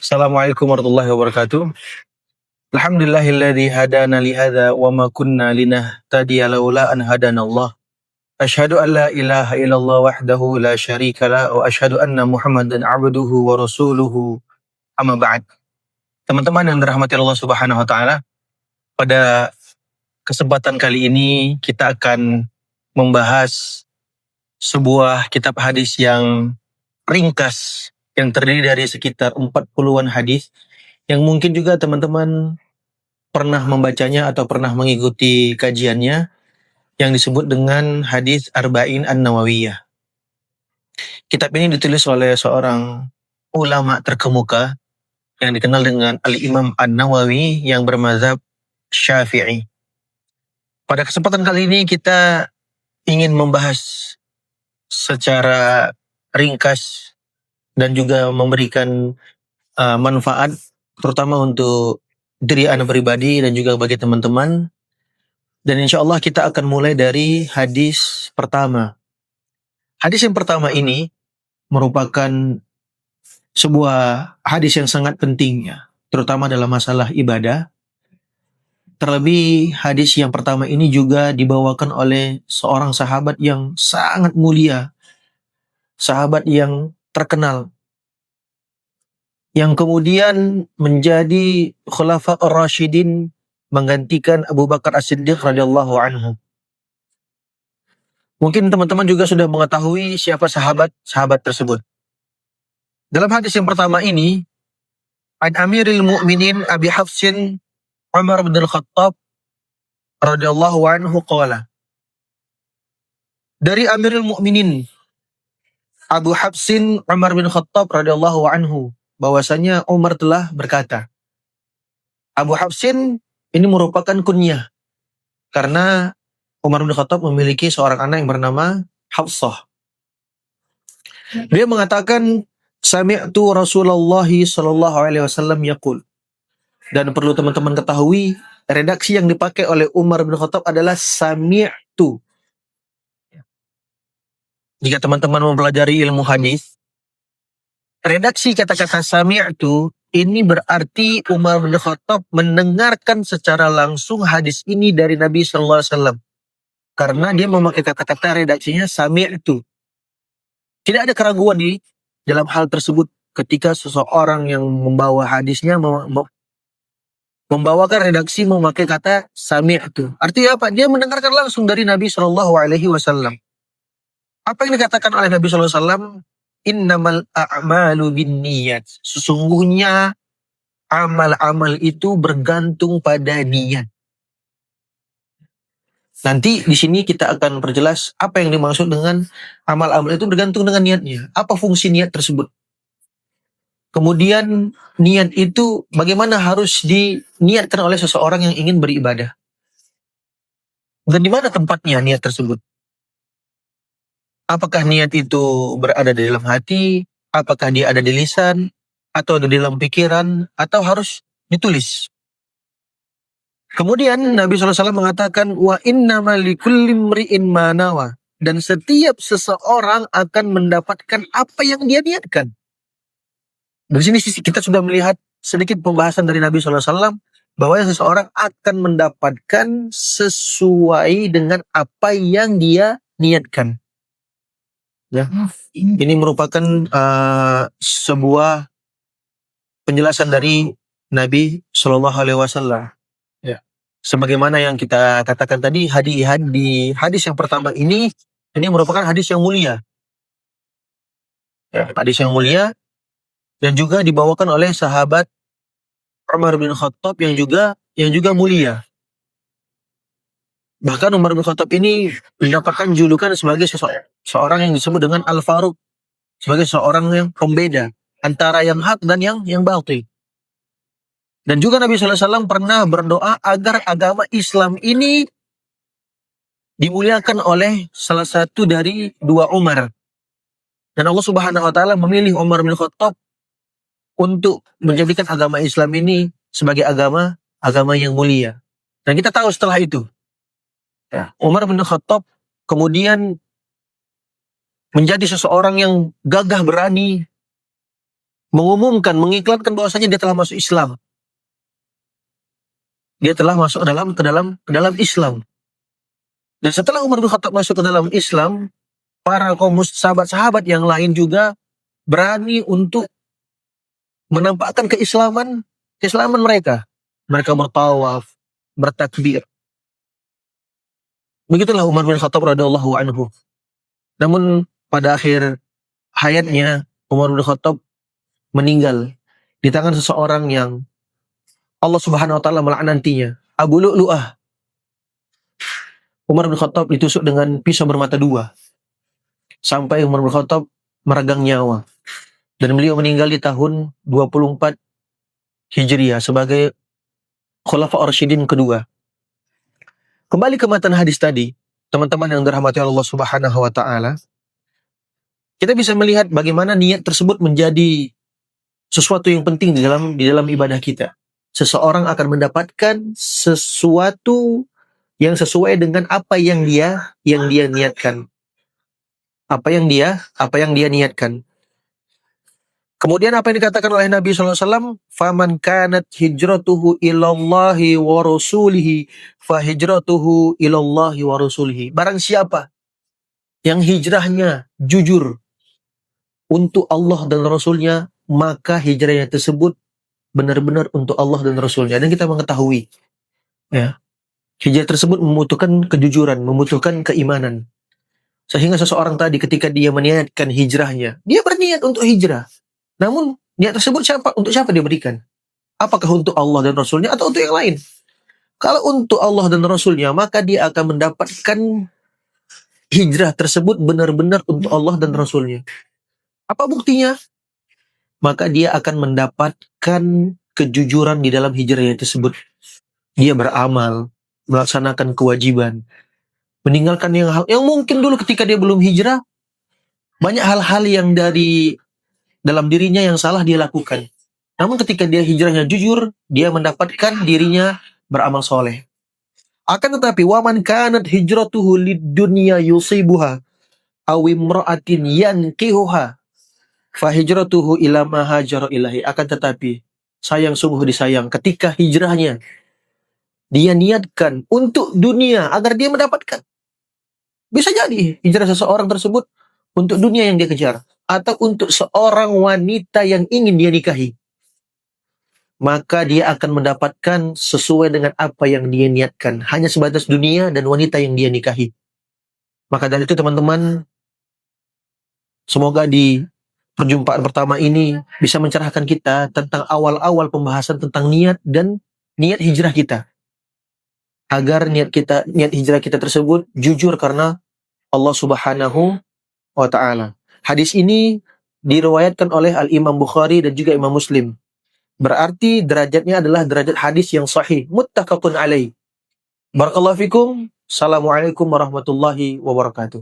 Assalamualaikum warahmatullahi wabarakatuh. Alhamdulillahilladzi hadana li hadza wa ma kunna linahtadiya laula an hadanallah. Asyhadu an la ilaha illallah wahdahu la syarika la wa asyhadu anna Muhammadan abduhu wa rasuluhu. Amma ba'd. Teman-teman yang dirahmati Allah Subhanahu wa taala, pada kesempatan kali ini kita akan membahas sebuah kitab hadis yang ringkas yang terdiri dari sekitar 40-an hadis yang mungkin juga teman-teman pernah membacanya atau pernah mengikuti kajiannya yang disebut dengan hadis Arba'in An-Nawawiyah. Kitab ini ditulis oleh seorang ulama terkemuka yang dikenal dengan Al-Imam An-Nawawi yang bermazhab Syafi'i. Pada kesempatan kali ini kita ingin membahas secara ringkas dan juga memberikan manfaat terutama untuk diri Anda pribadi dan juga bagi teman-teman. Dan insya Allah kita akan mulai dari hadis pertama. Hadis yang pertama ini merupakan sebuah hadis yang sangat penting ya, terutama dalam masalah ibadah. Terlebih hadis yang pertama ini juga dibawakan oleh seorang sahabat yang sangat mulia, sahabat yang terkenal, yang kemudian menjadi Khulafa ar-Rasyidin menggantikan Abu Bakar As-Siddiq radhiyallahu anhu. Mungkin teman-teman juga sudah mengetahui siapa sahabat-sahabat tersebut. Dalam hadis yang pertama ini, An Amiril Mu'minin Abi Hafsin Umar bin Al-Khattab radhiyallahu anhu qala. Dari Amirul Mu'minin Abu Hafsin Umar bin Khattab radhiyallahu anhu, bahwasanya Umar telah berkata. Abu Hafsin ini merupakan kunyah karena Umar bin Khattab memiliki seorang anak yang bernama Hafsah. Dia mengatakan, sami'tu Rasulullah sallallahu alaihi wasallam yaqul. Dan perlu teman-teman ketahui, redaksi yang dipakai oleh Umar bin Khattab adalah sami'tu. Jika teman-teman mempelajari ilmu hadis, redaksi kata-kata sami'tu ini berarti Umar bin Khattab mendengarkan secara langsung hadis ini dari Nabi sallallahu alaihi wasallam. Karena dia memakai kata-kata redaksinya sami'tu. Tidak ada keraguan di dalam hal tersebut ketika seseorang yang membawa hadisnya membawakan redaksi memakai kata sami'tu. Artinya apa? Dia mendengarkan langsung dari Nabi Shallallahu Alaihi Wasallam. Apa yang dikatakan oleh Nabi Shallallahu Alaihi Wasallam? Innamal a'malu binniyat. Sesungguhnya amal-amal itu bergantung pada niat. Nanti di sini kita akan perjelas apa yang dimaksud dengan amal-amal itu bergantung dengan niatnya. Apa fungsi niat tersebut? Kemudian niat itu bagaimana harus diniatkan oleh seseorang yang ingin beribadah. Dan di mana tempatnya niat tersebut? Apakah niat itu berada di dalam hati? Apakah dia ada di lisan? Atau ada di dalam pikiran? Atau harus ditulis? Kemudian Nabi SAW mengatakan, wa innama likulli imri'in ma nawa. Dan setiap seseorang akan mendapatkan apa yang dia niatkan. Dari sini kita sudah melihat sedikit pembahasan dari Nabi SAW bahwa seseorang akan mendapatkan sesuai dengan apa yang dia niatkan. Ya, ini merupakan sebuah penjelasan dari Nabi SAW. Ya, sebagaimana yang kita katakan tadi, di hadis yang pertama ini merupakan hadis yang mulia. Ya, hadis yang mulia. Dan juga dibawakan oleh sahabat Umar bin Khattab yang juga mulia. Bahkan Umar bin Khattab ini mendapatkan julukan sebagai seorang yang disebut dengan Al-Faruq, sebagai seorang yang pembeda antara yang hak dan yang batil. Dan juga Nabi SAW pernah berdoa agar agama Islam ini dimuliakan oleh salah satu dari dua Umar. Dan Allah Subhanahu wa taala memilih Umar bin Khattab untuk menjadikan agama Islam ini sebagai agama yang mulia. Dan kita tahu setelah itu, ya, Umar bin Khattab kemudian menjadi seseorang yang gagah berani mengumumkan, mengiklankan bahwasanya dia telah masuk Islam. Dia telah masuk ke dalam Islam. Dan setelah Umar bin Khattab masuk ke dalam Islam, para kaum sahabat-sahabat yang lain juga berani untuk menampakkan keislaman mereka. Mereka bertawaf, bertakbir. Begitulah Umar bin Khattab radhiyallahu anhu. Namun pada akhir hayatnya Umar bin Khattab meninggal di tangan seseorang yang Allah Subhanahu wa taala melaknatinya, Abu Lu'lu'ah. Umar bin Khattab ditusuk dengan pisau bermata dua sampai Umar bin Khattab meregang nyawa. Dan beliau meninggal di tahun 24 Hijriah sebagai Khulafa Ar-Rasyidin kedua. Kembali ke matan hadis tadi, teman-teman yang dirahmati Allah Subhanahu wa taala, kita bisa melihat bagaimana niat tersebut menjadi sesuatu yang penting di dalam ibadah kita. Seseorang akan mendapatkan sesuatu yang sesuai dengan apa yang dia niatkan. Apa yang dia niatkan. Kemudian apa yang dikatakan oleh Nabi SAW, faman kanat hijratuhu ilallahi wa rasulihi fa hijratuhu ilallahi wa rasulihi. Barang siapa yang hijrahnya jujur untuk Allah dan Rasulnya, maka hijrahnya tersebut benar-benar untuk Allah dan Rasulnya. Dan kita mengetahui, ya, hijrah tersebut membutuhkan kejujuran, membutuhkan keimanan. Sehingga seseorang tadi ketika dia meniatkan hijrahnya, dia berniat untuk hijrah. Namun niat tersebut untuk siapa dia berikan? Apakah untuk Allah dan Rasulnya atau untuk yang lain? Kalau untuk Allah dan Rasulnya, maka dia akan mendapatkan hijrah tersebut benar-benar untuk Allah dan Rasulnya. Apa buktinya? Maka dia akan mendapatkan kejujuran di dalam hijrahnya tersebut. Dia beramal, melaksanakan kewajiban, meninggalkan yang mungkin dulu ketika dia belum hijrah, banyak hal-hal yang dari dalam dirinya yang salah dia lakukan. Namun ketika dia hijrahnya jujur, dia mendapatkan dirinya beramal soleh. Akan tetapi, waman kanat hijratuhu lidunya yusibuha aw imra'atin yankihuha fa hijratuhu ila ma hajara ilahi. Akan tetapi, sayang sungguh disayang, ketika hijrahnya dia niatkan untuk dunia agar dia mendapatkan. Bisa jadi hijrah seseorang tersebut untuk dunia yang dia kejar, atau untuk seorang wanita yang ingin dia nikahi, maka dia akan mendapatkan sesuai dengan apa yang dia niatkan, hanya sebatas dunia dan wanita yang dia nikahi. Maka dari itu teman-teman, semoga di perjumpaan pertama ini bisa mencerahkan kita tentang awal-awal pembahasan tentang niat dan niat hijrah kita, agar niat hijrah kita tersebut jujur karena Allah Subhanahu wa ta'ala. Hadis ini diriwayatkan oleh Al-Imam Bukhari dan juga Imam Muslim. Berarti derajatnya adalah derajat hadis yang sahih, muttafaqun alaih. Barakallahu fikum. Assalamualaikum warahmatullahi wabarakatuh.